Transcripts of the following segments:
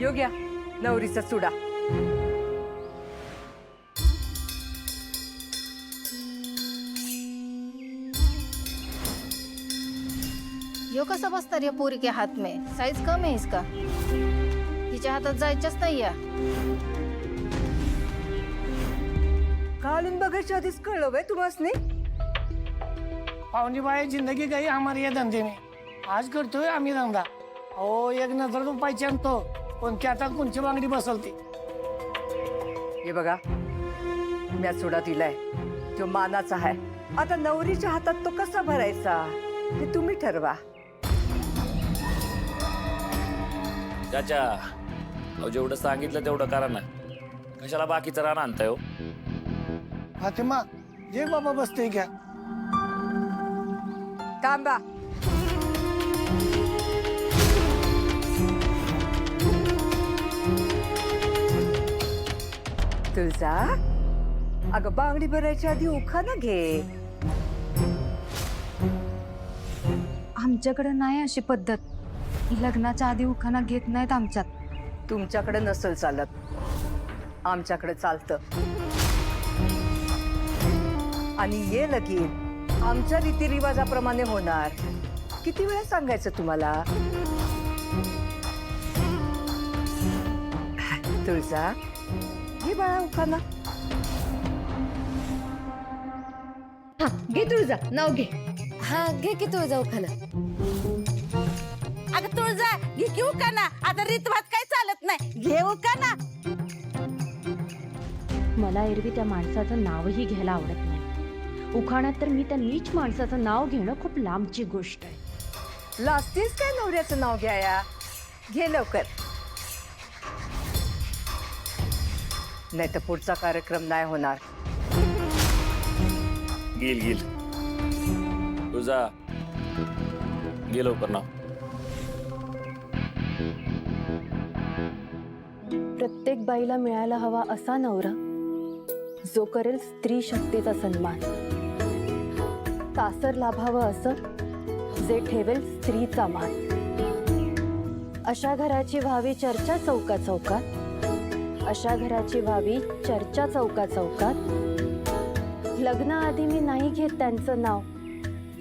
योग्या नवरीचा चुडा. यो कसा बसता रे पूरी के हाथ में? साइज कम है इसका. तिच्या हातात जायचंच नाहीये. घालून बघायच्या आधीच कळलं बाय तुम्हासनी. पाहुणी बाई जिंदगी गई हमारी या धंदे में. आज करतोय आम्ही धंदा. अहो एक नजर तो पाहिजे आणतो कोणत्या हातात कोणची बांगडी बसलती. हे बघा म्या चुडा दिलाय तो मानाचा आहे. आता नवरीच्या हातात तो कसा भरायचा हे तुम्ही ठरवा. चाचा अहो जेवढं सांगितलं तेवढं करा ना. कशाला बाकीचं रान आणताय हो. फातिमा जे बाबा बसते घ्या. थांबा. तुळजा अगं बांगडी भरायच्या आधी उखाणा घे. आमच्याकडे नाही अशी पद्धत. लग्नाच्या आधी उखाणा घेत नाहीत आमच्यात. तुमच्याकडे नसल चालत, आमच्याकडे चालतं. आणि ये लगीन आमच्या रीतिरिवाजाप्रमाणे होणार. किती वेळा सांगायचं तुम्हाला. तुळजा घे बाळा उखाणा. घे तुळजा नाव घे. हा घे की तुझा उखाणा. अगं तुळजा घे की उखाणा. आता रीतभात काय चालत नाही. घे उखाणा. मला एरवी त्या माणसाचं नावही घ्यायला आवडत नाही. उखाण्यात तर मी त्या नीच माणसाचं नाव घेणं खूप लांबची गोष्ट आहे. लाजतीस काय नवऱ्याचं नाव घ्याया. घे लवकर नाही तर पुढचा कार्यक्रम नाही होणार. गेल गेल तुझा गेलो लवकर ना. प्रत्येक बाईला मिळायला हवा असा नवरा जो करेल स्त्री शक्तीचा सन्मान. सासर लाभावं असं जे ठेवेल स्त्रीचा मान. अशा घराची व्हावी चर्चा चौका चौकात. अशा घराची व्हावी चर्चा चौका चौकात. लग्नाआधी मी नाही घेत त्यांचं नाव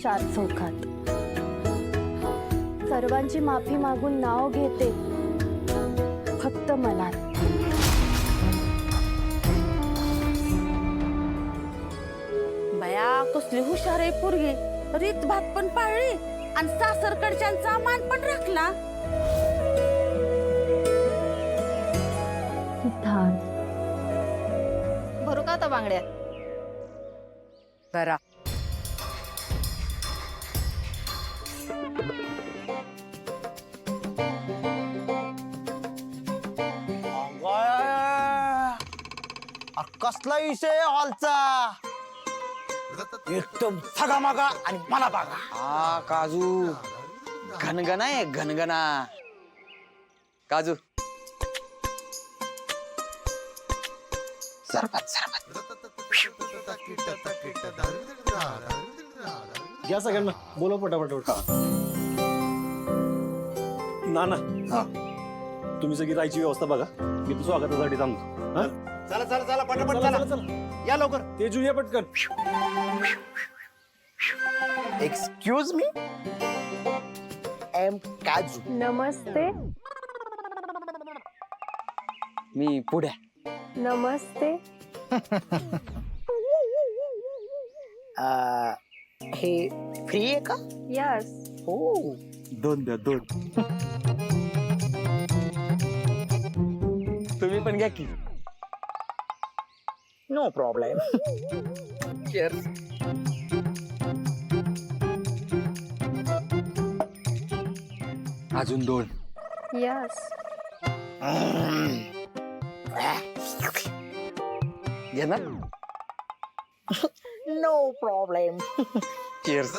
चार चौकात. सर्वांची माफी मागून नाव घेते फक्त मनात. बया कसली हुशार आहे पोरगी. रीतभात पण पाळली आणि सासरकडच्यांचा मान पण राखला. भरू का आता बांगड्या? करा. कसला विषय हॉलचा. एकदम सगामागा आणि मला बागा. हा काजू घनगना आहे घनगना. काजू सरबत सरबत घ्या सगळ्यांना बोला पटापट. ना ना हा तुम्ही सगळी राहायची व्यवस्था बघा. मी तू स्वागतासाठी थांबतो. हा? चला चला चला पटापट चला, चला. चला, चला. या लवकर. तेजू ये पटकन. एक्सक्यूज मी एम काजू. नमस्ते. मी पुढे. नमस्ते. हे फ्री आहे का. यस. हो दोन द्या दोन. तुम्ही पण घ्या की. No problem. चीयर्स. अजून दोन. यस. घेणार. No problem. चीयर्स.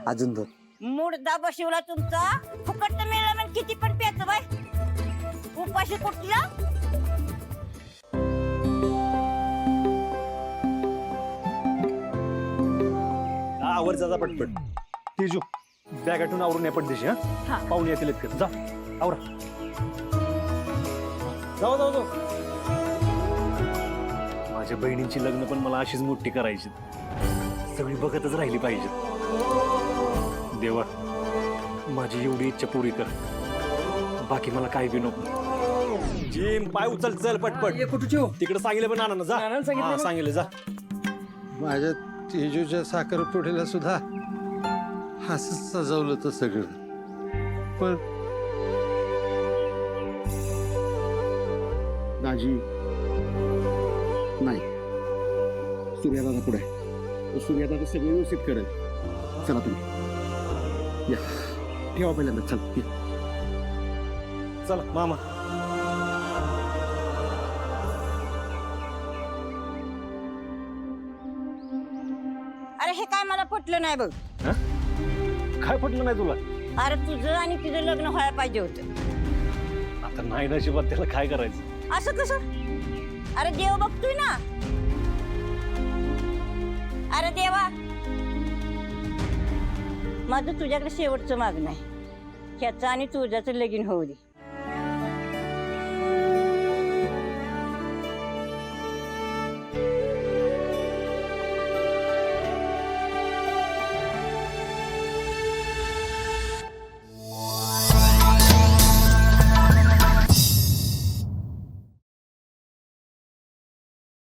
अजून दोन. मुडदा बशिवला तुमचा. फुकट तर मिळाला म्हणजे किती पण प्यायचं बाय. उपाशी कुठला. आवर जाता पटपट. तेजू बॅग आठवून आवरून या पडदेशी हा पाहुणे येतील इतकं जा आवरा जाऊ जाऊ जाऊ माझ्या बहिणींची लग्न पण मला अशीच मोठी करायची सगळी बघतच राहिली पाहिजे देवा माझी एवढी इच्छा पुरी कर बाकी मला काय बी नको जिम पाय उचल चल पटपट तिकडे सांगितलं पण नाना जा हा, सांगितलं जा माझ्या तेजूच्या साखरपुड्याला सुद्धा असंच सजवलं तर सगळं पण दाजी नाही सूर्यादादा पुढे सूर्यादादा सगळं व्यवस्थित करेल चला तुम्ही या ठेवा पहिल्यांदा चल या. चल मामा अरे हे काय मला पटलं नाही बघ. काय पटलं नाही तुला अरे तुझं आणि तुझं लग्न व्हायला पाहिजे होतं. आता नाही नशिबात त्याला काय करायचं असं कसं? अरे देव बघतोय ना. अरे देवा माझं तुझ्याकडे शेवटचं मागणं आहे ह्याचं आणि तुझ्याचं लगीन होऊ दे.